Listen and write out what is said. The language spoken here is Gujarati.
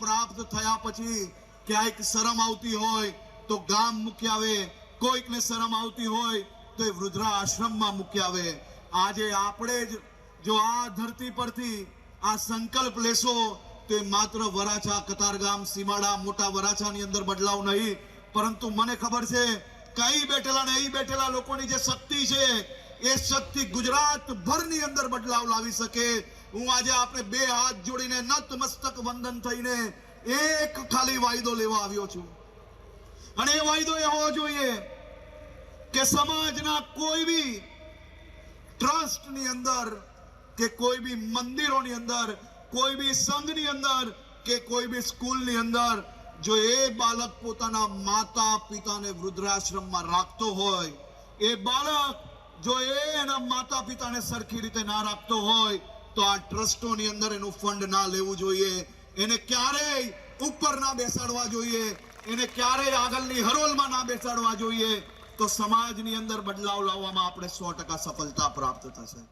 પ્રાપ્ત થયા પછી ક્યાંક શરમ આવતી હોય તો ગામ મૂકી આવે, કોઈકને શરમ આવતી હોય તો એ વૃદ્ધાશ્રમમાં મૂકી આવે. આજે આપણે જ જો આ ધરતી પરથી આ સંકલ્પ લેશો તો એ માત્ર વરાછા, કતારગામ, સીમાડા, મોટા વરાછાની અંદર બદલાવ નહીં, પરંતુ મને ખબર છે કે અહીં બેઠેલા ને અહીં બેઠેલા લોકોની જે શક્તિ છે એ શક્તિ ગુજરાત ભરની અંદર બદલાવ લાવી શકે. હું આજે આપણે બે હાથ જોડીને નતમસ્તક વંદન થઈને એક ખાલી વાયદો લેવા આવ્યો છું, અને એ વાયદો એ હોવો જોઈએ કે સમાજના કોઈ બી ટ્રસ્ટની અંદર કે કોઈ બી મંદિરોની અંદર, કોઈ બી સંઘની અંદર કે કોઈ બી સ્કૂલની અંદર જો એ બાળક પોતાના માતા પિતાને વૃદ્ધાશ્રમમાં રાખતો હોય, એ બાળક જો એના માતા પિતાને સરખી રીતે ના રાખતો હોય તો આ ટ્રસ્ટોની અંદર એનું ફંડ ના લેવું જોઈએ, એને ક્યારેય ઉપર ના બેસાડવા જોઈએ, એને ક્યારેય આગળની હરોલમાં ના બેસાડવા જોઈએ. તો સમાજની અંદર બદલાવ લાવવામાં આપણે 100% સફળતા પ્રાપ્ત થશે.